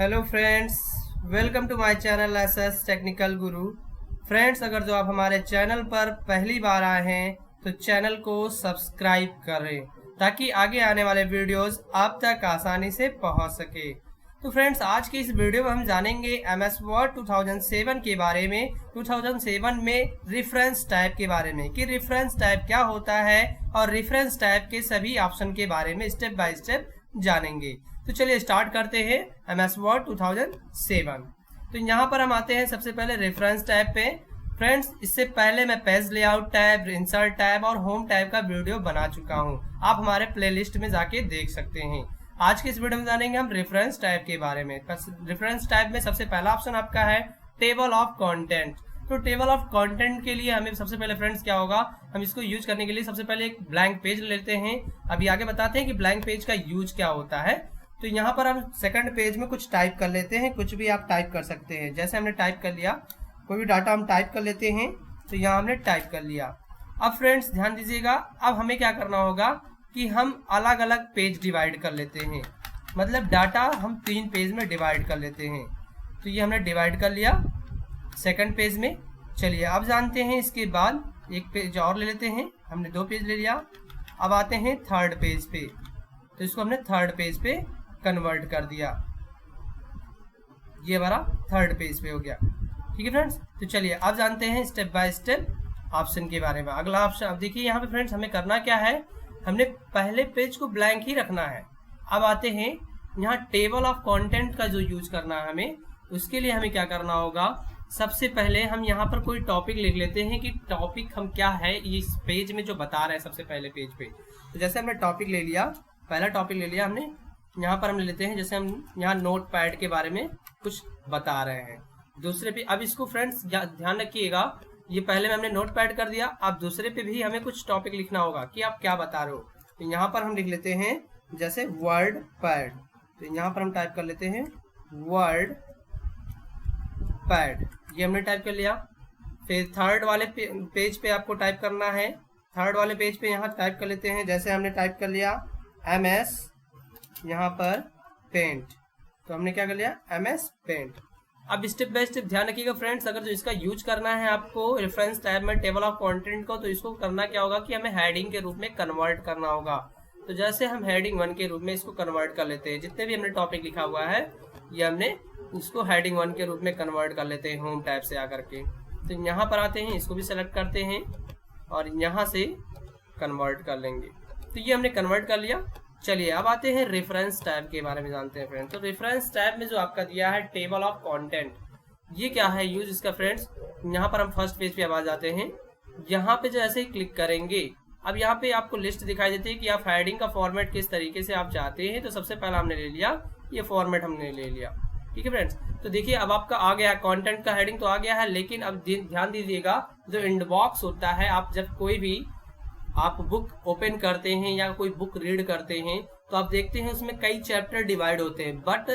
Hello friends, welcome to my channel SS technical Guru. Friends, अगर जो आप हमारे चैनल पर पहली बार आए हैं तो चैनल को सब्सक्राइब करें ताकि आगे आने वाले वीडियोस आप तक आसानी से पहुंच सके। तो फ्रेंड्स, आज की इस वीडियो में हम जानेंगे एमएस वर्ड 2007 के बारे में, 2007 में रेफरेंस टाइप के बारे में कि रेफरेंस टाइप क्या होता है और रेफरेंस टाइप के सभी ऑप्शन के बारे में स्टेप बाय स्टेप जानेंगे। तो चलिए स्टार्ट करते हैं एमएस वर्ड 2007। तो यहाँ पर हम आते हैं सबसे पहले रेफरेंस टाइप पे। फ्रेंड्स, इससे पहले मैं page layout tab, insert tab और होम टैब का वीडियो बना चुका हूँ। आप हमारे प्लेलिस्ट में जाके देख सकते हैं। आज के इस वीडियो में जानेंगे हम रेफरेंस टाइप के बारे में। रेफरेंस टाइप में सबसे पहला ऑप्शन आपका है टेबल ऑफ कंटेंट। तो टेबल ऑफ कंटेंट के लिए हमें सबसे पहले फ्रेंड्स क्या होगा, हम इसको यूज करने के लिए सबसे पहले एक ब्लैंक पेज लेते हैं। अभी आगे बताते हैं कि ब्लैंक पेज का यूज क्या होता है। तो यहाँ पर हम सेकंड पेज में कुछ टाइप कर लेते हैं, कुछ भी आप टाइप कर सकते हैं। जैसे हमने टाइप कर लिया, कोई भी डाटा हम टाइप कर लेते हैं। तो यहाँ हमने टाइप कर लिया। अब फ्रेंड्स ध्यान दीजिएगा, अब हमें क्या करना होगा कि हम अलग अलग पेज डिवाइड कर लेते हैं। मतलब डाटा हम 3 पेज में डिवाइड कर लेते हैं। तो ये हमने डिवाइड कर लिया सेकंड पेज में। चलिए अब जानते हैं, इसके बाद एक पेज और ले लेते हैं। हमने 2 पेज ले लिया। अब आते हैं थर्ड पेज पे। तो इसको हमने थर्ड पेज पे कन्वर्ट कर दिया। ये हमारा थर्ड पेज पे हो गया। ठीक है फ्रेंड्स, तो चलिए अब जानते हैं स्टेप बाय स्टेप ऑप्शन के बारे में। अगला ऑप्शन, अब देखिए यहाँ पे फ्रेंड्स हमें करना क्या है, हमने पहले पेज को ब्लैंक ही रखना है। अब आते हैं यहाँ टेबल ऑफ कंटेंट का जो यूज करना है हमें, उसके लिए हमें क्या करना होगा, सबसे पहले हम यहाँ पर कोई टॉपिक लिख लेते हैं कि टॉपिक हम क्या है इस पेज में जो बता रहे हैं सबसे पहले पेज पे। तो जैसे हमने टॉपिक ले लिया, पहला टॉपिक ले लिया हमने, यहाँ पर हम ले लेते हैं जैसे हम यहाँ नोट पैड के बारे में कुछ बता रहे हैं। दूसरे पे अब इसको फ्रेंड्स ध्यान रखिएगा, ये पहले में हमने नोट पैड कर दिया। अब दूसरे पे भी हमें कुछ टॉपिक लिखना होगा कि आप क्या बता रहे हो। तो यहाँ पर हम लिख लेते हैं जैसे वर्ड पैड। तो यहाँ पर हम टाइप कर लेते हैं वर्ड पैड। ये हमने टाइप कर लिया। फिर थर्ड वाले पेज पे आपको टाइप करना है। थर्ड वाले पेज पे यहाँ टाइप कर लेते हैं, जैसे हमने टाइप कर लिया MS यहाँ पर पेंट। तो हमने क्या कर लिया, MS पेंट। अब स्टेप बाय स्टेप ध्यान रखिएगा फ्रेंड्स, अगर जो इसका यूज करना है आपको रेफरेंस टैब में टेबल ऑफ कंटेंट को, तो इसको करना क्या होगा कि हमें हेडिंग के रूप में कन्वर्ट करना होगा। तो जैसे हम हेडिंग 1 के रूप में इसको कन्वर्ट कर लेते हैं, जितने भी हमने टॉपिक लिखा हुआ है ये हमने इसको हेडिंग 1 के रूप में कन्वर्ट कर लेते हैं होम टैब से आकर के। तो यहाँ पर आते हैं, इसको भी सेलेक्ट करते हैं और यहाँ से कन्वर्ट कर लेंगे। तो ये हमने कन्वर्ट कर लिया। चलिए अब आते हैं रेफरेंस टैब के बारे में जानते हैं फ्रेंड्स। तो रेफरेंस टैब में जो आपका दिया है टेबल ऑफ कंटेंट, ये क्या है यूज इसका फ्रेंड्स। यहाँ पर हम फर्स्ट पेज पे आ जाते हैं। यहाँ पे जैसे ही क्लिक करेंगे, अब यहाँ पे आपको लिस्ट दिखाई देती है कि आप हेडिंग का फॉर्मेट किस तरीके से आप चाहते हैं। तो सबसे पहला हमने ले लिया ये फॉर्मेट, हमने ले लिया। ठीक है फ्रेंड्स, तो देखिए अब आपका आ गया कंटेंट का हेडिंग तो आ गया है, लेकिन अब ध्यान दीजिएगा जो इनबॉक्स होता है, आप जब कोई भी आप बुक ओपन करते हैं या कोई बुक रीड करते हैं तो आप देखते हैं उसमें कई चैप्टर डिवाइड होते हैं, बट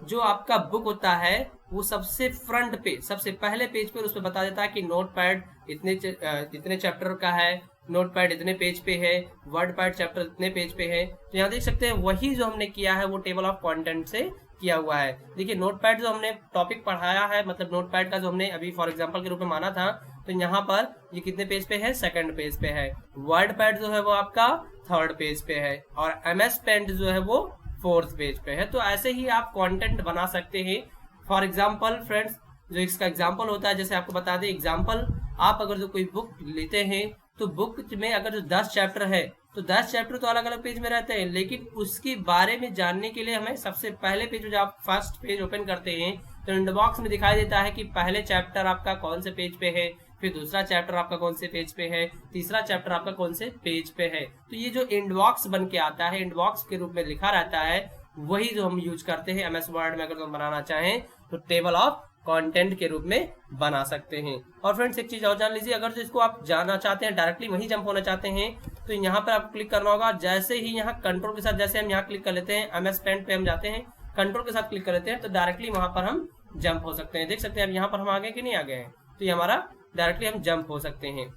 जो आपका बुक होता है वो सबसे फ्रंट पे, सबसे पहले पेज पर उस पर बता देता है कि नोट पैड इतने चैप्टर का है, नोट पैड इतने पेज पे है, वर्ड पैड चैप्टर इतने पेज पे है। तो यहाँ देख सकते हैं वही जो हमने किया है वो टेबल ऑफ कंटेंट से किया हुआ है। देखिए नोट पैड जो हमने टॉपिक पढ़ाया है, मतलब नोट पैड का जो हमने अभी फॉर एग्जांपल के रूप में माना था, तो यहाँ पर ये कितने पेज पे है, सेकंड पेज पे है। वर्ड पैड जो है वो आपका थर्ड पेज पे है और MS पेंट जो है वो फोर्थ पेज पे है। तो ऐसे ही आप कंटेंट बना सकते हैं। फॉर एग्जांपल फ्रेंड्स, जो इसका एग्जांपल होता है, जैसे आपको बता दें एग्जांपल, आप अगर जो कोई बुक लेते हैं तो बुक में अगर जो 10 चैप्टर है तो 10 चैप्टर तो अलग अलग पेज में रहते हैं, लेकिन उसके बारे में जानने के लिए हमें सबसे पहले पेज जब आप फर्स्ट पेज ओपन करते हैं तो इनबॉक्स में दिखाई देता है कि पहले चैप्टर आपका कौन से पेज पे है, फिर दूसरा चैप्टर आपका कौन से पेज पे है, तीसरा चैप्टर आपका कौन से पेज पे है। तो ये जो इनबॉक्स बन के आता है, इनबॉक्स के रूप में लिखा रहता है, वही जो हम यूज करते हैं MS वर्ड में। अगर हम बनाना चाहें तो टेबल ऑफ कंटेंट के रूप में बना सकते हैं। और फ्रेंड्स एक चीज और जान लीजिए, अगर जो इसको आप जानना चाहते हैं, डायरेक्टली वहीं जंप होना चाहते हैं, तो यहाँ पर आपको क्लिक करना होगा। जैसे ही यहाँ कंट्रोल के साथ, जैसे हम यहाँ क्लिक कर लेते हैं MS पेंट पे हम जाते हैं, कंट्रोल के साथ क्लिक कर लेते हैं तो डायरेक्टली वहां पर हम जंप हो सकते हैं। देख सकते हैं अब यहाँ पर हम आ गए कि नहीं आ गए हैं, तो ये हमारा डायरेक्टली हम जंप हो सकते हैं।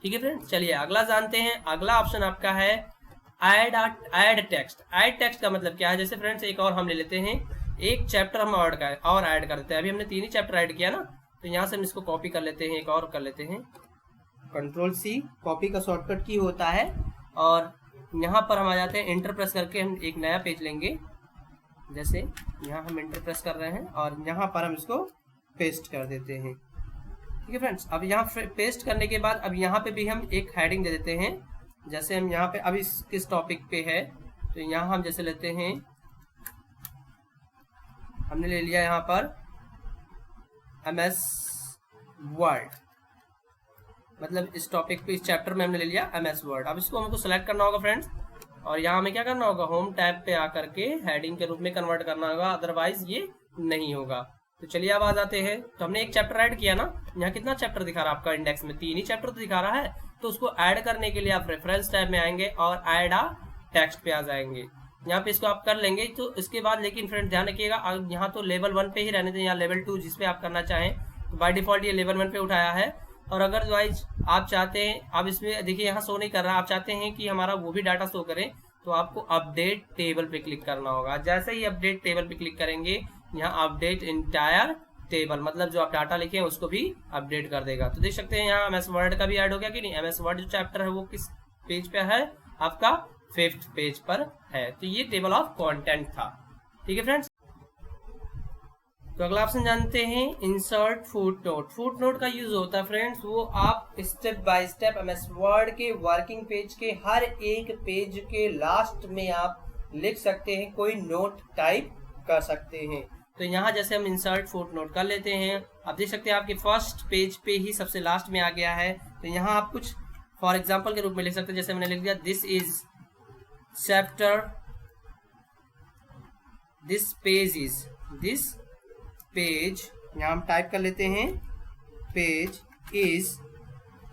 ठीक है फ्रेंड्स, चलिए अगला जानते हैं। अगला ऑप्शन आपका है ऐड टेक्स्ट। ऐड टेक्स्ट का मतलब क्या है, जैसे फ्रेंड्स एक और हम ले लेते हैं, एक चैप्टर हम और ऐड कर देते हैं। अभी हमने 3 ही चैप्टर ऐड किया ना, तो यहाँ से हम इसको कॉपी कर लेते हैं, एक और कर लेते हैं। Ctrl+C कॉपी का शॉर्टकट की होता है, और यहाँ पर हम आ जाते हैं, एंटर प्रेस करके हम एक नया पेज लेंगे। जैसे यहाँ हम एंटर प्रेस कर रहे हैं और यहाँ पर हम इसको पेस्ट कर देते हैं। ठीक है फ्रेंड्स, अब यहाँ पेस्ट करने के बाद अब यहाँ पे भी हम एक हेडिंग दे देते हैं। जैसे हम यहाँ पे अभी किस टॉपिक पे है, तो यहाँ हम जैसे लेते हैं, हमने ले लिया यहाँ पर MS वर्ड, मतलब इस टॉपिक पे, इस चैप्टर में हमने ले लिया MS वर्ड। अब इसको हमको सेलेक्ट करना होगा फ्रेंड्स, और यहाँ हमें क्या करना होगा, होम टैब पे आकर के हेडिंग के रूप में कन्वर्ट करना होगा, अदरवाइज ये नहीं होगा। तो चलिए अब आ जाते हैं। तो हमने एक चैप्टर ऐड किया ना, यहाँ कितना चैप्टर दिखा रहा है आपका इंडेक्स में, 3 ही चैप्टर तो दिखा रहा है। तो उसको ऐड करने के लिए आप रेफरेंस टैब में आएंगे और ऐड आ टेक्स्ट पे आ जाएंगे। यहाँ पे इसको आप कर लेंगे। तो इसके बाद लेकिन फ्रेंड ध्यान रखिएगा, यहाँ तो लेवल 1 पे ही रहने दें, या लेवल 2 जिसपे आप करना चाहें। तो बाय डिफॉल्ट ये लेवल 1 पे उठाया है, और अदरवाइज आप चाहते हैं, अब इसमें देखिए यहाँ शो नहीं कर रहा, आप चाहते हैं कि हमारा वो भी डाटा शो करे, तो आपको अपडेट टेबल पे क्लिक करना होगा। जैसे ही अपडेट टेबल पे क्लिक करेंगे, यहाँ अपडेट इंटायर टेबल, मतलब जो आप डाटा लिखे हैं उसको भी अपडेट कर देगा। तो देख सकते हैं यहाँ MS वर्ड का भी ऐड हो गया कि नहीं। MS वर्ड जो चैप्टर है वो किस पेज पे है, आपका 5th पेज पर है। तो ये टेबल ऑफ कंटेंट था। ठीक है फ्रेंड्स, तो अगला ऑप्शन जानते हैं, इंसर्ट फुटनोट। फुटनोट का यूज होता है फ्रेंड्स, वो आप step by step MS word के वर्किंग पेज के हर एक पेज के लास्ट में आप लिख सकते हैं, कोई नोट टाइप कर सकते हैं। तो यहाँ जैसे हम इंसर्ट फुटनोट कर लेते हैं, आप देख सकते हैं आपके फर्स्ट पेज पे ही सबसे लास्ट में आ गया है। तो यहाँ आप कुछ फॉर एग्जाम्पल के रूप में लिख सकते हैं। जैसे मैंने लिख दिया, this is chapter, this page is, this page, यहाँ हम टाइप कर लेते हैं, पेज इज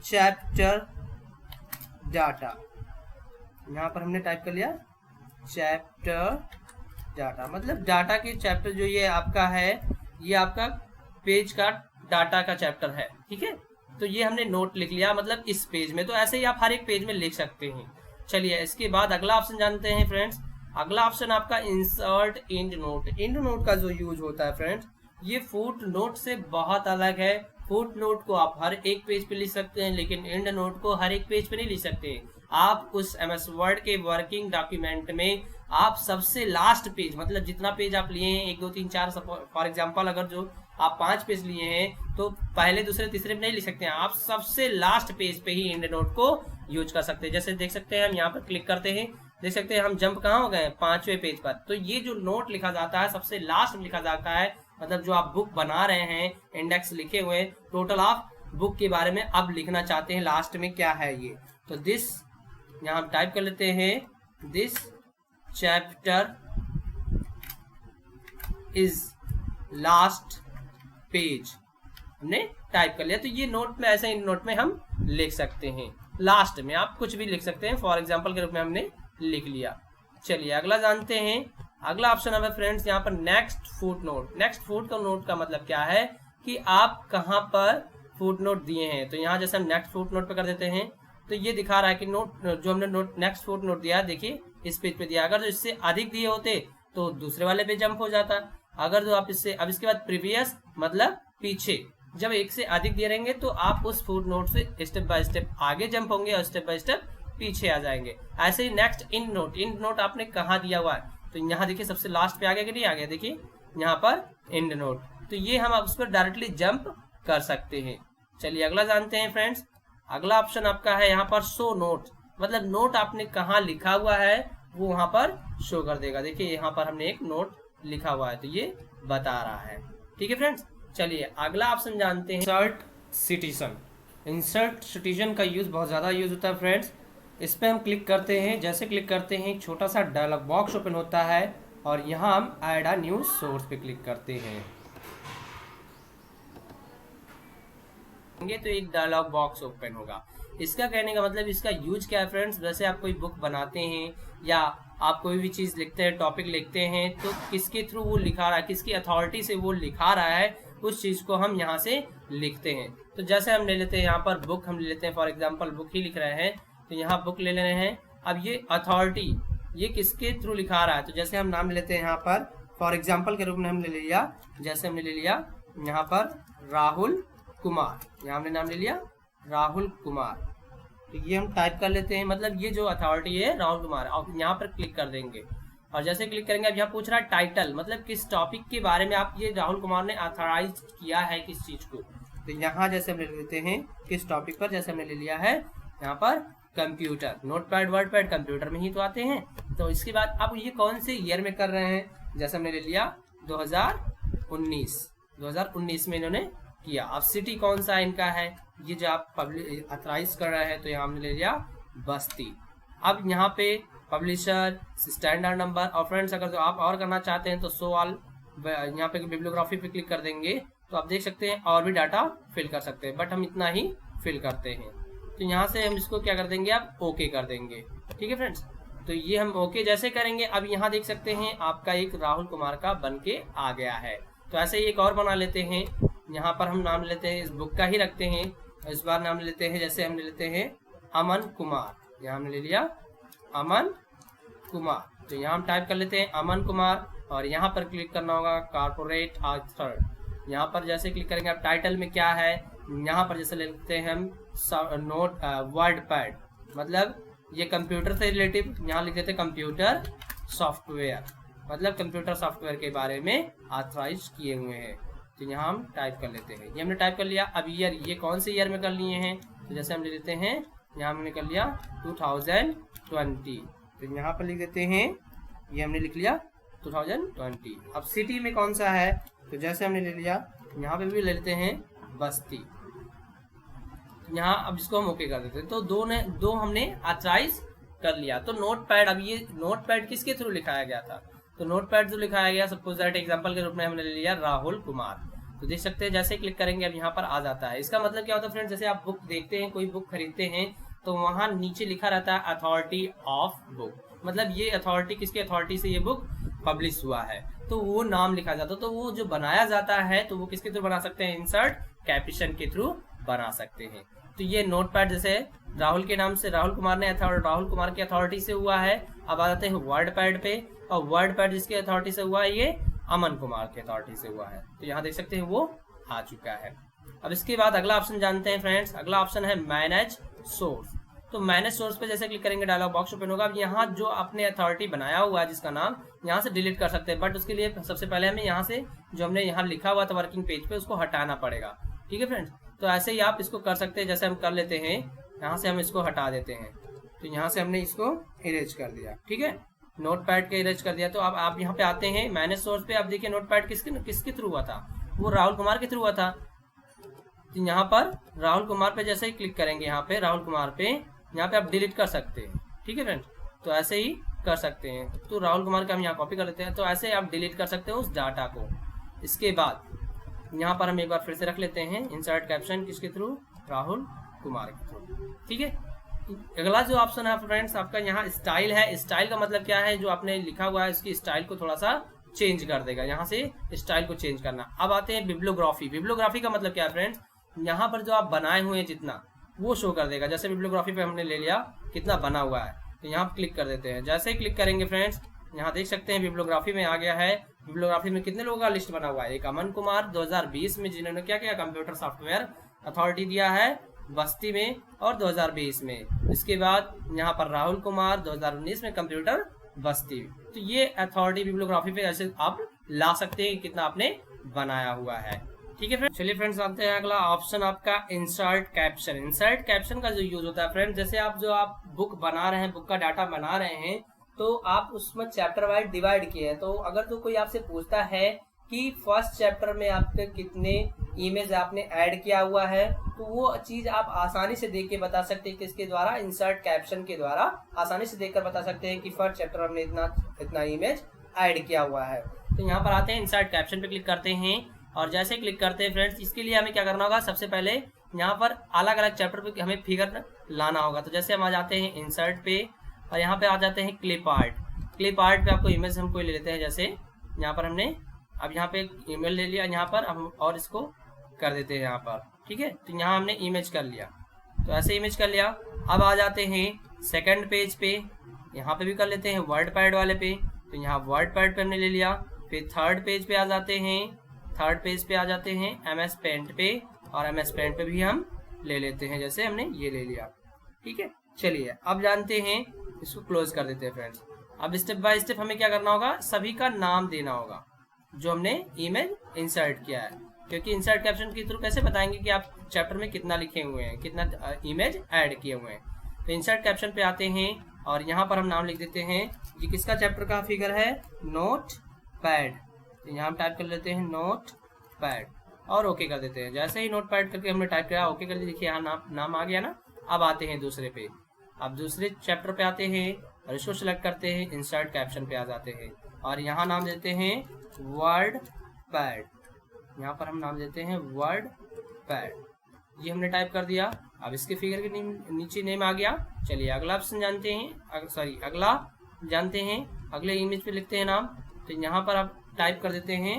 चैप्टर डाटा। यहाँ पर हमने टाइप कर लिया चैप्टर डाटा, मतलब डाटा के चैप्टर जो ये आपका है, ये आपका पेज का डाटा का चैप्टर है। ठीक है, तो ये हमने नोट लिख लिया, मतलब इस पेज में। तो ऐसे ही आप हर एक पेज में लिख सकते हैं। चलिए इसके बाद अगला ऑप्शन जानते हैं फ्रेंड्स। अगला ऑप्शन आपका insert and note. And note का जो यूज होता है फ्रेंड्स, ये फुट नोट से बहुत अलग है। फुट नोट को आप हर एक पेज पे लिख सकते हैं, लेकिन एंड नोट को हर एक पेज पे नहीं लिख सकते। आप उस MS वर्ड के वर्किंग डॉक्यूमेंट में आप सबसे लास्ट पेज, मतलब जितना पेज आप लिए हैं, 1 2 3 4, फॉर एग्जांपल अगर जो आप 5 पेज लिए हैं, तो पहले दूसरे तीसरे में नहीं लिख सकते हैं, आप सबसे लास्ट पेज पे ही एंड नोट को यूज कर सकते हैं। जैसे देख सकते हैं, हम यहाँ पर क्लिक करते हैं, देख सकते हैं हम जंप कहाँ हो गए, 5वें पेज पर। तो ये जो नोट लिखा जाता है सबसे लास्ट में लिखा जाता है, मतलब जो आप बुक बना रहे हैं, इंडेक्स लिखे हुए, टोटल ऑफ बुक के बारे में अब लिखना चाहते हैं लास्ट में क्या है ये। तो दिस, यहाँ हम टाइप कर लेते हैं, this chapter is last page, हमने टाइप कर लिया। तो ये नोट में, ऐसे इन नोट में हम लिख सकते हैं। लास्ट में आप कुछ भी लिख सकते हैं, फॉर एग्जांपल के रूप में हमने लिख लिया। चलिए अगला जानते हैं। अगला ऑप्शन है फ्रेंड्स यहाँ पर next foot note. Next foot का नोट का मतलब क्या है कि आप कहाँ पर फुट नोट दिए हैं। तो यहाँ जैसे हम नेक्स्ट फुट नोट पे कर देते हैं, तो ये दिखा रहा है कि नोट जो हमने नोट नेक्स्ट फुट नोट दिया है, देखिए इस पेज पे दिया। अगर जो इससे अधिक दिए होते तो दूसरे वाले पे जंप हो जाता। अगर जो आप इससे, अब इसके बाद प्रीवियस मतलब पीछे, जब एक से अधिक दिए रहेंगे तो आप उस फुट नोट से स्टेप बाय स्टेप आगे जंप होंगे और स्टेप बाय स्टेप पीछे आ जाएंगे। ऐसे ही next endnote. Endnote आपने कहाँ दिया हुआ है, तो यहाँ देखिए सबसे लास्ट पे आ गया कि नहीं आ गया, देखिए यहाँ पर एंड नोट। तो ये हम उस पर डायरेक्टली जंप कर सकते हैं। चलिए अगला जानते हैं फ्रेंड्स। अगला ऑप्शन आपका है यहाँ पर शो नोट, मतलब नोट आपने कहाँ लिखा हुआ है वो वहां पर शो कर देगा। देखिए यहाँ पर हमने एक नोट लिखा हुआ है, तो ये बता रहा है। ठीक है फ्रेंड्स, चलिए अगला ऑप्शन जानते हैं, इंसर्ट सिटीजन। इंसर्ट सिटीजन का यूज बहुत ज्यादा यूज होता है फ्रेंड्स। इस पर हम क्लिक करते हैं, जैसे क्लिक करते हैं एक छोटा सा डायलॉग बॉक्स ओपन होता है, और यहाँ हम ऐड अ न्यू सोर्स पे क्लिक करते हैं, तो एक डायलॉग बॉक्स ओपन होगा। इसका कहने का मतलब, इसका यूज क्या है फ्रेंड्स, वैसे आप कोई बुक बनाते हैं या आप कोई भी चीज लिखते हैं, टॉपिक लिखते हैं, तो किसके थ्रू वो लिखा रहा है, किसकी अथॉरिटी से वो लिखा रहा है, उस चीज को हम यहाँ से लिखते हैं। तो जैसे हम ले लेते हैं यहाँ पर बुक, हम ले लेते हैं फॉर एग्जाम्पल बुक ही लिख रहे हैं, तो यहाँ बुक ले रहे हैं। अब ये अथॉरिटी ये किसके थ्रू लिखा रहा है, तो जैसे हम नाम लेते हैं यहाँ पर फॉर एग्जाम्पल के रूप में हमने ले लिया, जैसे हमने ले लिया यहाँ पर राहुल कुमार, यहाँ हमने नाम ले लिया राहुल कुमार, तो ये हम टाइप कर लेते हैं, मतलब ये जो अथॉरिटी है राहुल कुमार, और यहाँ पर क्लिक कर देंगे। और जैसे क्लिक करेंगे अब यहाँ पूछ रहा है टाइटल, मतलब किस टॉपिक के बारे में आप ये राहुल कुमार ने अथॉराइज किया है किस चीज को, तो यहाँ जैसे हम ले लेते हैं किस टॉपिक पर, जैसे हमने ले लिया है यहाँ पर कंप्यूटर, नोटपैड वर्डपैड कंप्यूटर में ही तो आते हैं। तो इसके बाद अब ये कौन से ईयर में कर रहे हैं, जैसे हमने ले लिया 2019 में इन्होंने किया। अब सिटी कौन सा इनका है, ये जो आप पब्लिश अथराइज कर रहे हैं, तो यहाँ हमने ले लिया बस्ती। अब यहाँ पे पब्लिशर, स्टैंडर्ड नंबर, और फ्रेंड्स अगर जो आप और करना चाहते हैं तो शो ऑल, यहाँ पे बिब्लियोग्राफी पे क्लिक कर देंगे तो आप देख सकते हैं और भी डाटा फिल कर सकते हैं, बट हम इतना ही फिल करते हैं। तो यहाँ से हम इसको क्या कर देंगे, अब ओके कर देंगे। ठीक है फ्रेंड्स, तो ये हम ओके जैसे करेंगे, अब यहाँ देख सकते हैं आपका एक राहुल कुमार का बन के आ गया है। तो ऐसे ही एक और बना लेते हैं, यहाँ पर हम नाम लेते हैं, इस बुक का ही रखते हैं, इस बार नाम लेते हैं, जैसे हमने लेते हैं अमन कुमार, यहाँ हमने ले लिया अमन कुमार, तो यहाँ हम टाइप कर लेते हैं अमन कुमार, और यहाँ पर क्लिक करना होगा कॉर्पोरेट ऑथर। यहाँ पर जैसे क्लिक करेंगे, अब टाइटल में क्या है, यहाँ पर जैसे लेते हैं हम नोट वर्डपैड, मतलब ये कंप्यूटर से रिलेटिव, यहाँ लिख देते हैं कंप्यूटर सॉफ्टवेयर, मतलब कंप्यूटर सॉफ्टवेयर के बारे में ऑथराइज किए हुए हैं। तो यहाँ हम टाइप कर लेते हैं, ये हमने टाइप कर लिया। अब ईयर, ये कौन से ईयर में कर लिए हैं, तो जैसे हम ले लेते हैं, यहाँ हमने कर लिया 2020, तो यहाँ पर लिख देते हैं, ये हमने लिख लिया 2020। अब सिटी में कौन सा है, तो जैसे हमने ले लिया, यहाँ पे भी ले लेते हैं बस्ती, यहाँ अब इसको हम ओके कर देते हैं। तो दो हमने ऑथराइज कर लिया। तो नोटपैड, अब ये नोटपैड किसके थ्रू लिखाया गया था, तो नोटपैड जो लिखाया गया, सपोज दैट एग्जांपल के रूप में हमने ले लिया राहुल कुमार, तो देख सकते हैं जैसे क्लिक करेंगे अब यहाँ पर आ जाता है। इसका मतलब क्या होता है फ्रेंड्स, जैसे आप बुक देखते हैं, कोई बुक खरीदते हैं, तो वहां नीचे लिखा रहता है अथॉरिटी ऑफ बुक, मतलब ये अथॉरिटी, किसकी अथॉरिटी से ये बुक पब्लिश हुआ है, तो वो नाम लिखा जाता है। तो वो जो बनाया जाता है, तो वो किसके थ्रू बना सकते हैं, इंसर्ट कैप्शन के थ्रू बना सकते हैं। तो ये नोटपैड जैसे राहुल के नाम से, राहुल कुमार ने राहुल कुमार की अथॉरिटी से हुआ है। अब आ जाते हैं वर्डपैड पे, और वर्डपैड जिसकी अथॉरिटी से हुआ है, ये अमन कुमार की अथॉरिटी से हुआ है। तो यहाँ देख सकते हैं वो आ चुका है। अब इसके बाद अगला ऑप्शन जानते हैं फ्रेंड्स, अगला ऑप्शन है मैनेज सोर्स। तो मैनेज सोर्स पे जैसे क्लिक करेंगे, डायलॉग बॉक्स ओपन होगा। अब यहाँ जो आपने अथॉरिटी बनाया हुआ है जिसका नाम, यहाँ से डिलीट कर सकते हैं, बट उसके लिए सबसे पहले हमें यहाँ से जो हमने यहाँ लिखा हुआ था वर्किंग पेज पे, उसको हटाना पड़ेगा। ठीक है फ्रेंड्स, तो ऐसे ही आप इसको कर सकते हैं, जैसे हम कर लेते हैं, यहाँ से हम इसको हटा देते हैं। तो यहाँ से हमने इसको इरेज कर दिया, ठीक है, नोटपैड के इरेज कर दिया। तो अब आप यहाँ पे आते हैं मैनेज सोर्स पे, आप देखिए नोटपैड किसके थ्रू हुआ था, वो राहुल कुमार के थ्रू हुआ था। तो यहाँ पर राहुल कुमार पे जैसे ही क्लिक करेंगे, यहाँ पे राहुल कुमार पे, यहाँ पे आप डिलीट कर सकते हैं। ठीक है फ्रेंड्स, तो ऐसे ही कर सकते हैं। तो राहुल कुमार का हम यहाँ कॉपी कर लेते हैं, तो ऐसे आप डिलीट कर सकते हो उस डाटा को। इसके बाद यहाँ पर हम एक बार फिर से रख लेते हैं इंसर्ट कैप्शन, किसके थ्रू, राहुल कुमार के थ्रू। ठीक है, अगला जो ऑप्शन है फ्रेंड्स आपका यहाँ स्टाइल है। स्टाइल का मतलब क्या है, जो आपने लिखा हुआ है उसकी स्टाइल को थोड़ा सा चेंज कर देगा, यहाँ से स्टाइल को चेंज करना। अब आते हैं बिब्लियोग्राफी। बिब्लियोग्राफी का मतलब क्या है फ्रेंड्स, यहाँ पर जो आप बनाए हुए हैं जितना, वो शो कर देगा। जैसे बिब्लियोग्राफी पे हमने ले लिया कितना बना हुआ है, तो यहाँ क्लिक कर देते हैं। जैसे ही क्लिक करेंगे फ्रेंड्स, यहाँ देख सकते हैं बिब्लियोग्राफी में आ गया है। बिब्लियोग्राफी में कितने लोगों का लिस्ट बना हुआ है, एक अमन कुमार 2020 में, जिन्होंने क्या किया, कंप्यूटर सॉफ्टवेयर अथॉरिटी दिया है बस्ती में, और 2020 में। इसके बाद यहाँ पर राहुल कुमार 2019 में कंप्यूटर बस्ती। तो ये अथॉरिटी बिब्लियोग्राफी पे ऐसे आप ला सकते हैं कितना आपने बनाया हुआ है। ठीक है फ्रेंड्स, चलिए फ्रेंड्स आते हैं अगला ऑप्शन आपका इंसर्ट कैप्शन। इंसर्ट कैप्शन का जो यूज होता है फ्रेंड्स, जैसे आप बुक बना रहे हैं, बुक का डाटा बना रहे हैं, तो आप उसमें चैप्टर वाइज डिवाइड किए हैं। तो अगर तो कोई आपसे पूछता है कि फर्स्ट चैप्टर में आपके कितने इमेज आपने ऐड किया हुआ है, तो वो चीज आप आसानी से देख के बता सकते हैं, किसके द्वारा, इंसर्ट कैप्शन के द्वारा आसानी से देखकर बता सकते हैं कि फर्स्ट चैप्टर हमने इतना इमेज ऐड किया हुआ है। तो यहाँ पर आते हैं इंसर्ट कैप्शन पे क्लिक करते हैं, और जैसे क्लिक करते हैं फ्रेंड्स, इसके लिए हमें क्या करना होगा, सबसे पहले यहाँ पर अलग अलग चैप्टर पे हमें फिगर लाना होगा। तो जैसे हम आ जाते हैं इंसर्ट पे, और यहाँ पे आ जाते हैं क्लिप आर्ट। क्लिप आर्ट पे आपको इमेज हम कोई ले लेते हैं, जैसे यहाँ पर हमने अब यहाँ पे इमेज ले लिया, यहाँ पर हम और इसको कर देते हैं यहाँ पर। ठीक है, तो यहाँ हमने इमेज कर लिया, तो ऐसे इमेज कर लिया। अब आ जाते हैं सेकंड पेज पे, यहाँ पे भी कर लेते हैं वर्डपैड वाले पे। तो यहाँ वर्डपैड पे हमने ले लिया, फिर थर्ड पेज पे आ जाते हैं, थर्ड पेज पे आ जाते हैं MS पेंट पे, और MS पेंट पे भी हम ले लेते हैं, जैसे हमने ये ले लिया। ठीक है, चलिए अब जानते हैं, इसको क्लोज कर देते हैं फ्रेंड्स। अब स्टेप बाय स्टेप हमें क्या करना होगा, सभी का नाम देना होगा जो हमने इमेज इंसर्ट किया है, क्योंकि इंसर्ट कैप्शन के थ्रू कैसे बताएंगे कि आप चैप्टर में कितना लिखे हुए हैं, कितना इमेज ऐड किए हुए हैं। तो इंसर्ट कैप्शन पे आते हैं और यहाँ पर हम नाम लिख देते हैं, ये किसका चैप्टर का फिगर है, नोट पैड। तो यहाँ हम टाइप कर लेते हैं नोट पैड और ओके कर देते हैं। जैसे ही नोट पैड करके हमने टाइप किया, ओके कर दिया, देखिए यहाँ नाम आ गया ना। अब आते हैं दूसरे पे, अब दूसरे चैप्टर पे आते हैं और इसको सिलेक्ट करते हैं, इंसर्ट कैप्शन पे आ जाते हैं और यहाँ नाम देते हैं वर्ड पैड। यहाँ पर हम नाम देते हैं वर्ड पैड, ये हमने टाइप कर दिया। अब इसके फिगर के नीचे नेम आ गया। चलिए अगला ऑप्शन जानते हैं, अगला जानते हैं, अगले इमेज पे लिखते हैं नाम। तो यहाँ पर आप टाइप कर देते हैं,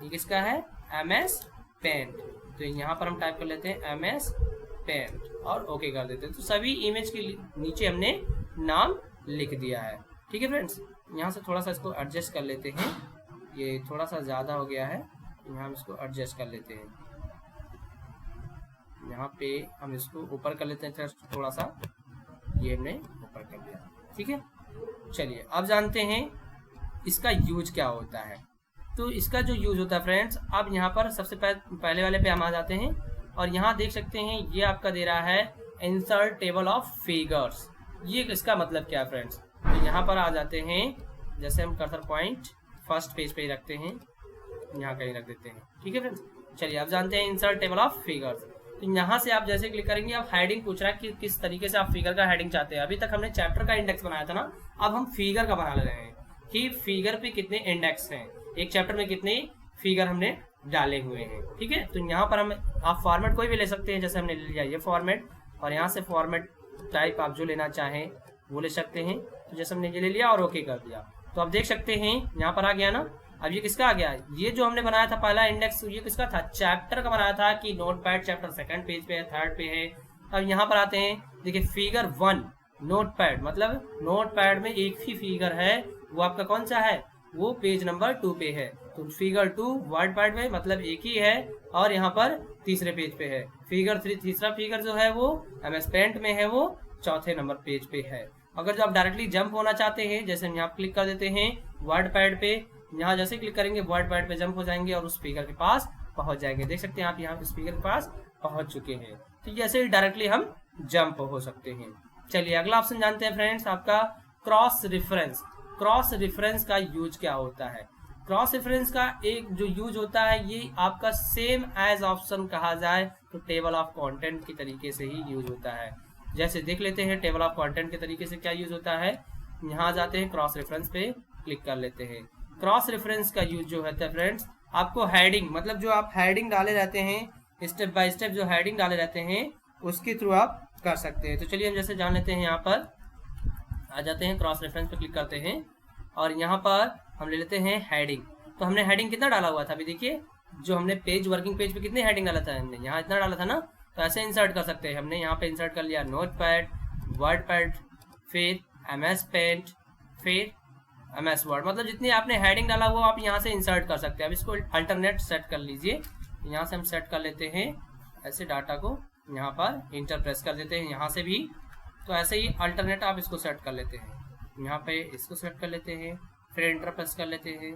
ये किसका है, MS पेंट। तो यहाँ पर हम टाइप कर लेते हैं MS पेंट और ओके कर देते हैं। तो सभी इमेज के नीचे हमने नाम लिख दिया है। ठीक है फ्रेंड्स, यहाँ से थोड़ा सा इसको एडजस्ट कर लेते हैं, ये थोड़ा सा ज़्यादा हो गया है, यहाँ हम इसको एडजस्ट कर लेते हैं। यहाँ पे हम इसको ऊपर कर लेते हैं थोड़ा सा, ये हमने ऊपर कर लिया। ठीक है, चलिए अब जानते हैं इसका यूज क्या होता है। तो इसका जो यूज होता है फ्रेंड्स, अब यहाँ पर सबसे पहले वाले पे हम आ जाते हैं और यहाँ देख सकते हैं ये आपका दे रहा है इंसर्ट टेबल ऑफ फिगर्स। ये इसका मतलब क्या है फ्रेंड्स, तो यहाँ पर आ जाते हैं, जैसे हम कर्सर पॉइंट फर्स्ट पेज पे ही रखते हैं, यहाँ कहीं रख देते हैं। ठीक है फ्रेंड्स, चलिए अब जानते हैं इंसर्ट टेबल ऑफ फिगर्स। तो यहाँ से आप जैसे क्लिक करेंगे, आप हेडिंग पूछ रहा है कि किस तरीके से आप फिगर का हेडिंग चाहते हैं। अभी तक हमने चैप्टर का इंडेक्स बनाया था ना, अब हम फिगर का बना ले रहे हैं कि फिगर पे कितने इंडेक्स हैं, एक चैप्टर में कितने फिगर हमने डाले हुए हैं। ठीक है, तो यहाँ पर हम आप फॉर्मेट कोई भी ले सकते हैं, जैसे हमने ले लिया ये फॉर्मेट, और यहाँ से फॉर्मेट टाइप आप जो लेना चाहें वो ले सकते हैं। तो जैसे हमने ये ले लिया और ओके कर दिया, तो आप देख सकते हैं यहाँ पर आ गया ना। अब ये किसका आ गया, ये जो हमने बनाया था पहला इंडेक्स, ये किसका था, चैप्टर का बनाया था कि note pad chapter second page पे है, थर्ड पे है। अब यहाँ पर आते हैं, देखिए फिगर 1 नोट पैड, मतलब नोट पैड में एक ही फिगर है, वो आपका कौन सा है, वो पेज नंबर 2 पे है। तो फिगर 2 वर्ड पैड में मतलब एक ही है, और यहाँ पर तीसरे पेज पे है। फिगर 3 तीसरा फिगर जो है वो MS पेंट में है, वो चौथे नंबर पेज पे है। अगर जो आप डायरेक्टली जंप होना चाहते हैं, जैसे हम यहाँ क्लिक कर देते हैं वर्ड पैड पे, यहाँ जैसे क्लिक करेंगे वर्ड पैड पे जंप हो जाएंगे और उस फिगर के पास पहुंच जाएंगे। देख सकते हैं आप यहाँ इस फिगर के पास पहुंच चुके हैं। तो जैसे ही डायरेक्टली हम जंप हो सकते हैं। चलिए अगला ऑप्शन जानते हैं फ्रेंड्स, आपका क्रॉस रेफरेंस। क्रॉस रेफरेंस का यूज क्या होता है, क्रॉस रेफरेंस का एक जो यूज होता है, ये आपका सेम एज ऑप्शन कहा जाए तो टेबल ऑफ कंटेंट के तरीके से ही यूज होता है। जैसे देख लेते हैं टेबल ऑफ कंटेंट के तरीके से क्या यूज होता है। यहाँ जाते हैं क्रॉस रेफरेंस पे क्लिक कर लेते हैं। क्रॉस रेफरेंस का यूज जो होता है फ्रेंड्स, आपको हेडिंग, मतलब जो आप हेडिंग डाले रहते हैं स्टेप बाय स्टेप, जो हेडिंग डाले रहते हैं उसके थ्रू आप कर सकते हैं। तो चलिए हम जैसे जान लेते हैं, यहाँ पर आ जाते हैं, क्रॉस रेफरेंस पे क्लिक करते हैं और यहाँ पर हम ले लेते हैं हेडिंग। तो हमने हेडिंग कितना डाला हुआ था, अभी देखिए जो हमने पेज वर्किंग पेज पे कितने हेडिंग डाला था, हमने यहाँ इतना डाला था ना। तो ऐसे इंसर्ट कर सकते हैं, हमने यहाँ पे इंसर्ट कर लिया नोट पैड, वर्ड पैड, फिर MS पेंट, फिर MS वर्ड, मतलब जितनी आपने हेडिंग डाला हुआ आप यहाँ से इंसर्ट कर सकते हैं। अब इसको अल्टरनेट सेट कर लीजिए, यहाँ से हम सेट कर लेते हैं ऐसे डाटा को, यहाँ पर इंटर प्रेस कर देते हैं यहाँ से भी। तो ऐसे ही अल्टरनेट आप इसको सेट कर लेते हैं, यहाँ पे इसको सेट कर लेते हैं, फिर इंटर प्रेस कर लेते हैं।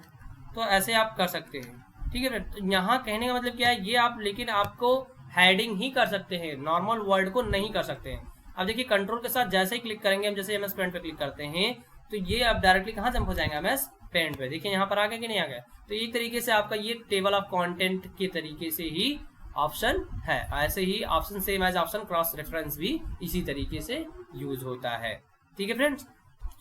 तो ऐसे आप कर सकते हैं। ठीक है, तो यहाँ कहने का मतलब क्या है, ये आप लेकिन आपको हेडिंग ही कर सकते हैं, नॉर्मल वर्ड को नहीं कर सकते हैं। अब देखिए कंट्रोल के साथ जैसे ही क्लिक करेंगे हम, जैसे MS पेंट पे क्लिक करते हैं तो ये आप डायरेक्टली कहाँ जंप हो जाएंगे, MS पेंट पे। देखिए यहाँ पर आ गया कि नहीं आ गया। तो एक तरीके से आपका ये टेबल ऑफ कंटेंट के तरीके से ही ऑप्शन है। ऐसे ही option same as option cross reference भी इसी तरीके से यूज होता है। ठीक है फ्रेंड्स,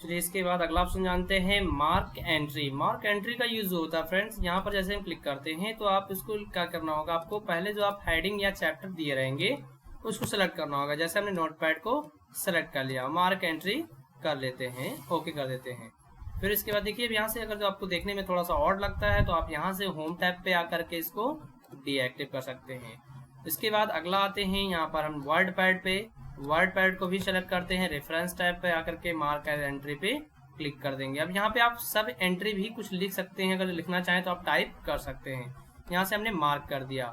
चलिए इसके बाद अगला ऑप्शन जानते हैं मार्क एंट्री। मार्क एंट्री का यूज होता है फ्रेंड्स, यहाँ पर जैसे हम क्लिक करते हैं तो आप इसको क्या करना होगा, आपको पहले जो आप हेडिंग या चैप्टर दिए रहेंगे उसको सेलेक्ट करना होगा। जैसे हमने नोटपैड को सेलेक्ट कर लिया, मार्क एंट्री कर लेते हैं, ओके कर देते हैं। फिर इसके बाद देखिए यहाँ से अगर जो आपको देखने में थोड़ा सा ऑड लगता है तो आप यहाँ से होम टैब पे आकर के इसको डीएक्टिव कर सकते हैं। इसके बाद अगला आते हैं, यहाँ पर हम वर्ड पैड पे, वर्ड पैड को भी सेलेक्ट करते हैं, रेफरेंस टैब पे आकर के मार्क एज एंट्री पे क्लिक कर देंगे। अब यहाँ पे आप सब एंट्री भी कुछ लिख सकते हैं, अगर लिखना चाहें तो आप टाइप कर सकते हैं। यहाँ से हमने मार्क कर दिया।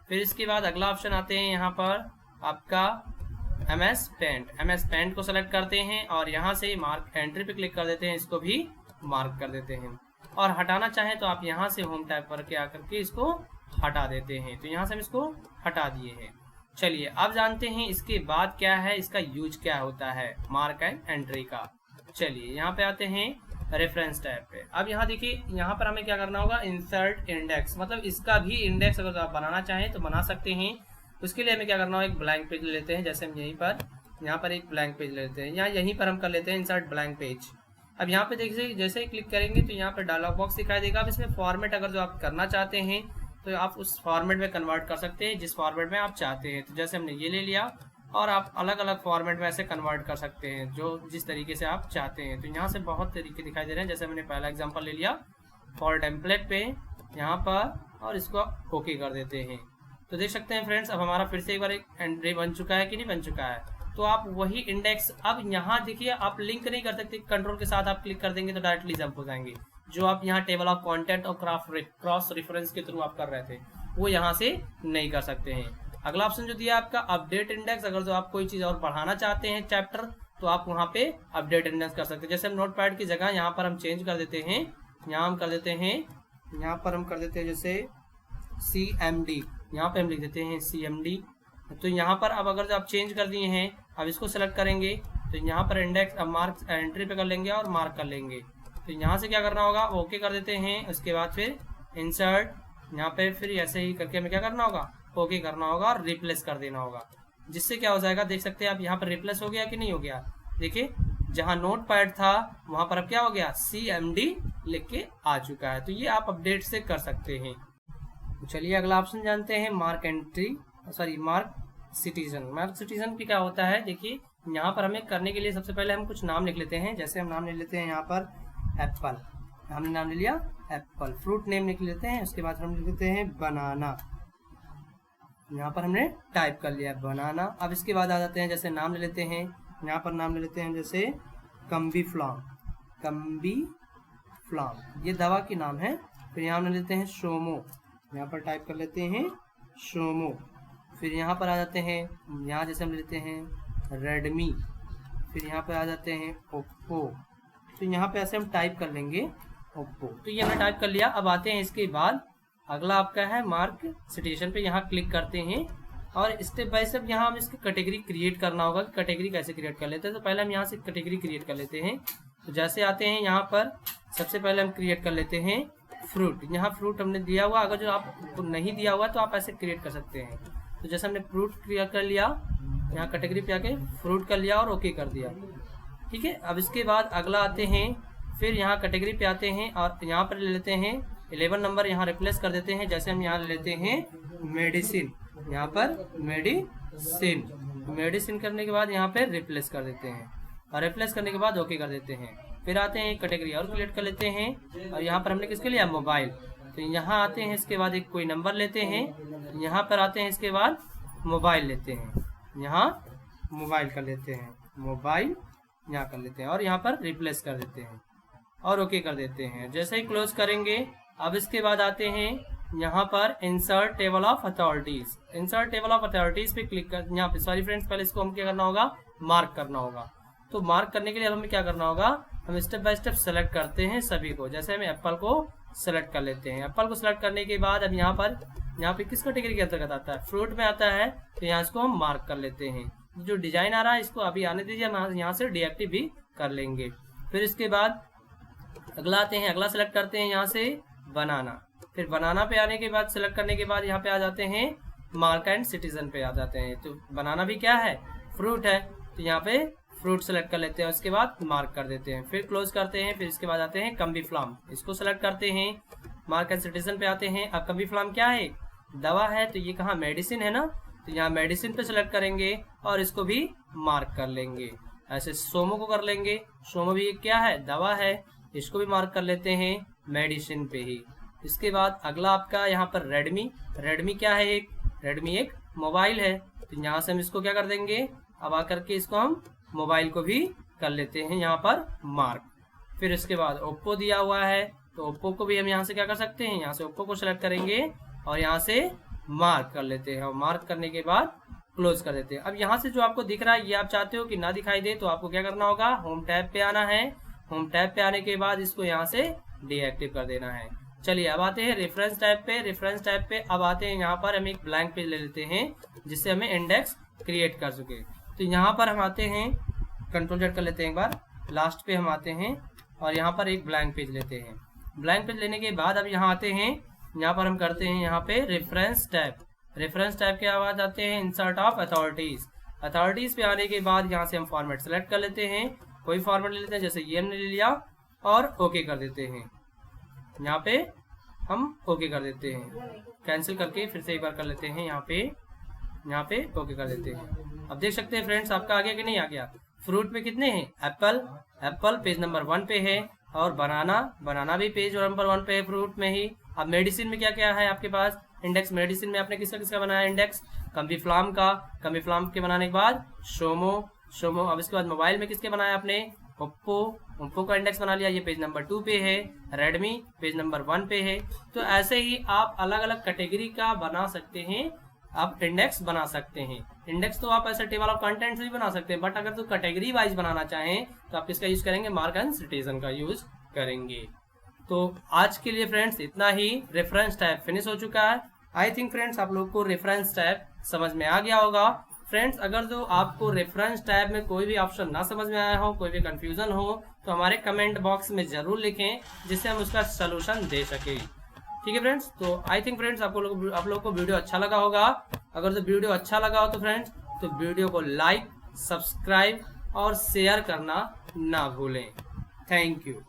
फिर इसके बाद अगला ऑप्शन आते हैं यहाँ पर आपका MS पेंट को सेलेक्ट करते हैं और यहाँ से मार्क एंट्री पे क्लिक कर देते हैं, इसको भी मार्क कर देते हैं। और हटाना चाहें तो आप यहाँ से होम टैब पर के आकर के इसको हटा देते हैं। तो यहाँ से हम इसको हटा दिए हैं। चलिए अब जानते हैं इसके बाद क्या है, इसका यूज क्या होता है मार्क एंड एंट्री का। चलिए यहाँ पे आते हैं रेफरेंस टैब पे। अब यहाँ देखिए, यहाँ पर हमें क्या करना होगा, इंसर्ट इंडेक्स, मतलब इसका भी इंडेक्स अगर आप बनाना चाहें तो बना सकते हैं। उसके लिए हमें क्या करना होगा, एक ब्लैंक पेज लेते हैं। जैसे हम यहाँ पर एक ब्लैंक पेज लेते हैं, यहीं पर हम कर लेते हैं इंसर्ट ब्लैंक पेज। अब यहाँ पे देखिए जैसे ही क्लिक करेंगे तो यहाँ पर डायलॉग बॉक्स दिखाई देगा। अब इसमें फॉर्मेट अगर जो आप करना चाहते हैं तो आप उस फॉर्मेट में कन्वर्ट कर सकते हैं जिस फॉर्मेट में आप चाहते हैं। तो जैसे हमने ये ले लिया और आप अलग अलग फॉर्मेट में ऐसे कन्वर्ट कर सकते हैं जो जिस तरीके से आप चाहते हैं। तो यहाँ से बहुत तरीके दिखाई दे रहे हैं। जैसे मैंने पहला एग्जांपल ले लिया फॉर टेम्पलेट पे यहाँ पर, और इसको ओके कर देते हैं। तो देख सकते हैं फ्रेंड्स, अब हमारा फिर से एक बार एक एंट्री बन चुका है कि नहीं बन चुका है। तो आप वही इंडेक्स, अब यहाँ देखिए आप लिंक नहीं कर सकते, कंट्रोल के साथ आप क्लिक कर देंगे तो डायरेक्टली जंप हो जाएंगे। जो आप यहाँ टेबल ऑफ कंटेंट और क्रॉस रेफरेंस के थ्रू आप कर रहे थे वो यहाँ से नहीं कर सकते हैं। अगला ऑप्शन जो दिया आपका अपडेट इंडेक्स, अगर जो आप कोई चीज और बढ़ाना चाहते हैं चैप्टर तो आप वहाँ पे अपडेट इंडेक्स कर सकते हैं। जैसे हम नोटपैड की जगह यहाँ पर हम चेंज कर देते हैं, यहाँ हम कर देते हैं, यहाँ पर हम कर देते हैं जैसे CMD, यहाँ पे हम लिख देते हैं CMD। तो यहाँ पर अब अगर जो आप चेंज कर दिए हैं, अब इसको सेलेक्ट करेंगे तो यहाँ पर इंडेक्स, अब मार्क एंट्री पे कर लेंगे और मार्क कर लेंगे। तो यहाँ से क्या करना होगा, ओके कर देते हैं। उसके बाद फिर इंसर्ट, यहाँ पे फिर ऐसे ही करके हमें क्या करना होगा, ओके करना होगा और रिप्लेस कर देना होगा। जिससे क्या हो जाएगा, देख सकते हैं आप यहाँ पर रिप्लेस हो गया कि नहीं हो गया। देखिए जहाँ नोटपैड था वहां पर अब क्या हो गया, CMD लिख के आ चुका है। तो ये आप अपडेट से कर सकते हैं। चलिए अगला ऑप्शन जानते हैं मार्क सिटीजन भी क्या होता है। देखिए यहाँ पर हमें करने के लिए सबसे पहले हम कुछ नाम लिख लेते हैं। जैसे हम नाम ले लेते हैं यहाँ पर एप्पल, हमने नाम ले लिया एप्पल। फ्रूट नेम लिख लेते हैं, उसके बाद हम लिख लेते हैं बनाना, यहाँ पर हमने टाइप कर लिया बनाना। अब इसके बाद आ जाते हैं, जैसे नाम ले लेते हैं, यहाँ पर नाम ले लेते हैं जैसे कम्बी फ्लाम, ये दवा की नाम है। फिर यहाँ ले लेते हैं शोमो, यहाँ पर टाइप कर लेते हैं शोमो। फिर यहाँ पर आ जाते हैं, यहाँ जैसे हम लेते हैं रेडमी। फिर यहाँ पर आ जाते हैं ओप्पो। तो यहाँ पे ऐसे हम टाइप कर लेंगे ओप्पो। तो ये हमने टाइप कर लिया। अब आते हैं इसके बाद अगला आपका है मार्क सिटेशन पे, यहाँ क्लिक करते हैं और स्टेप बाय स्टेप यहाँ हम इसकी कैटेगरी क्रिएट करना होगा। कैटेगरी कैसे क्रिएट कर लेते हैं, तो पहले हम यहाँ से कैटेगरी क्रिएट कर लेते हैं। तो जैसे आते हैं यहाँ पर सबसे पहले हम क्रिएट कर लेते हैं फ्रूट। यहाँ फ्रूट हमने दिया हुआ, अगर जो आपको नहीं दिया हुआ तो आप ऐसे क्रिएट कर सकते हैं। तो जैसे हमने फ्रूट क्रिएट कर लिया, यहाँ कैटेगरी पे आके फ्रूट कर लिया और ओके कर दिया, ठीक है। अब इसके बाद अगला आते हैं, फिर यहाँ कैटेगरी पे आते हैं और यहाँ पर ले लेते हैं 11 नंबर, यहाँ रिप्लेस कर देते हैं। जैसे हम यहाँ ले लेते हैं मेडिसिन, यहाँ पर मेडिसिन करने के बाद यहाँ पे रिप्लेस कर देते हैं और रिप्लेस करने के बाद ओके कर देते हैं। फिर आते हैं कैटेगरी और क्रिएट कर लेते हैं और यहाँ पर हमने किसके लिया, मोबाइल। तो यहाँ आते हैं, इसके बाद एक कोई नंबर लेते हैं, यहाँ पर आते हैं, इसके बाद मोबाइल लेते हैं, यहाँ मोबाइल कर लेते हैं, मोबाइल यहाँ कर लेते हैं और यहाँ पर रिप्लेस कर देते हैं और ओके कर देते हैं। जैसे ही क्लोज करेंगे, अब इसके बाद आते हैं यहाँ पर insert table of authorities. Insert table of authorities पे क्लिक कर, यहाँ पे सॉरी फ्रेंड्स, पहले इसको हम क्या करना होगा, मार्क करना होगा। तो मार्क करने के लिए हमें क्या करना होगा, हम स्टेप बाय स्टेप सेलेक्ट करते हैं सभी को। जैसे हम एप्पल को सेलेक्ट कर लेते हैं। एप्पल को सेलेक्ट करने के बाद अब यहाँ पे किस कैटेगरी के अंतर्गत आता है, फ्रूट में आता है। तो यहाँ इसको हम मार्क कर लेते हैं। जो डिजाइन आ रहा है इसको अभी आने दीजिए, हम यहाँ से डीएक्टिव भी कर लेंगे। फिर इसके बाद अगला आते हैं, अगला सेलेक्ट करते हैं यहाँ से बनाना। फिर बनाना पे आने के बाद सेलेक्ट करने के बाद यहाँ पे आ जाते हैं मार्क एंड सिटीजन पे आ जाते हैं। तो बनाना भी क्या है, फ्रूट है, तो यहाँ पे फ्रूट सेलेक्ट कर लेते हैं, उसके बाद मार्क कर देते हैं। फिर क्लोज करते हैं। फिर इसके बाद आते हैं कम्बी फ्लाम, इसको सेलेक्ट करते हैं, मार्क एंड सिटीजन पे आते हैं। अब कम्बी फ्लाम क्या है, दवा है, तो ये कहाँ मेडिसिन है ना, तो यहाँ मेडिसिन पे सेलेक्ट करेंगे और इसको भी मार्क कर लेंगे। ऐसे सोमो को कर लेंगे, सोमो भी क्या है, दवा है, इसको भी मार्क कर लेते हैं मेडिसिन पे ही। इसके बाद अगला आपका यहाँ पर रेडमी क्या है, रेडमी एक मोबाइल है, तो यहाँ से हम इसको क्या कर देंगे, अब आकर के इसको हम मोबाइल को भी कर लेते हैं यहाँ पर मार्क। फिर इसके बाद ओप्पो दिया हुआ है, तो ओप्पो को भी हम यहाँ से क्या कर सकते हैं, यहाँ से ओप्पो को सिलेक्ट करेंगे और यहाँ से मार्क कर लेते हैं, और मार्क करने के बाद क्लोज कर देते हैं। अब यहाँ से जो आपको दिख रहा है ये आप चाहते हो कि ना दिखाई दे, तो आपको क्या करना होगा, होम टैब पे आना है। होम टैब पे आने के बाद इसको यहाँ से डीएक्टिव कर देना है। चलिए अब आते हैं रेफरेंस टैब पे। रेफरेंस टैब पे अब आते हैं, यहाँ पर हम एक ब्लैंक पेज ले लेते हैं जिससे हमें इंडेक्स क्रिएट कर सके। तो यहाँ पर हम आते हैं, कंट्रोल जेड कर लेते हैं एक बार, लास्ट पे हम आते हैं और यहाँ पर एक ब्लैंक पेज लेते हैं। ब्लैंक पेज लेने के बाद अब यहाँ आते हैं, यहाँ पर हम करते हैं यहाँ पे रेफरेंस टैब। रेफरेंस टैब के बाद आते हैं इंसर्ट ऑफ अथॉरिटीज। अथॉरिटीज पे आने के बाद यहाँ से हम फॉर्मेट सेलेक्ट कर लेते हैं, कोई फॉर्मेट ले लेते हैं, जैसे ये हमने ले लिया और ओके कर देते हैं। यहाँ पे हम ओके कर देते हैं, कैंसिल करके फिर से एक बार कर लेते हैं, यहाँ पे ओके कर देते हैं। अब देख सकते हैं फ्रेंड्स आपका आ गया कि नहीं आ गया। फ्रूट पे कितने हैं, एप्पल पेज नंबर 1 पे है, और बनाना भी पेज नंबर 1 पे है फ्रूट में ही। अब मेडिसिन में क्या क्या है आपके पास, इंडेक्स मेडिसिन में आपने किसका किसका बनाया इंडेक्स, कम्बीफ्लाम के बनाने के बाद शोमो। अब इसके बाद मोबाइल में किसके बनाया आपने, ओप्पो का इंडेक्स बना लिया, ये पेज नंबर 2 पे है। रेडमी पेज नंबर 1 पे है। तो ऐसे ही आप अलग अलग कैटेगरी का बना सकते हैं, आप इंडेक्स बना सकते हैं। इंडेक्स तो आप ऐसे टेबल ऑफ कंटेंट्स भी बना सकते हैं, बट अगर तो कैटेगरी वाइज बनाना चाहें तो आप किसका यूज करेंगे, मार्क एंड सिटीजन का यूज करेंगे। तो आज के लिए फ्रेंड्स इतना ही। रेफरेंस टैब फिनिश हो चुका है। आई थिंक फ्रेंड्स आप लोग को रेफरेंस टैब समझ में आ गया होगा। फ्रेंड्स अगर जो आपको रेफरेंस टैब में कोई भी ऑप्शन ना समझ में आया हो, कोई भी कंफ्यूजन हो, तो हमारे कमेंट बॉक्स में जरूर लिखें जिससे हम उसका सलूशन दे सके। ठीक है फ्रेंड्स, तो आई थिंक फ्रेंड्स आप लोग को वीडियो अच्छा लगा होगा। अगर तो वीडियो अच्छा लगा हो तो फ्रेंड्स तो वीडियो को लाइक, सब्सक्राइब और शेयर करना ना भूलें। Thank you.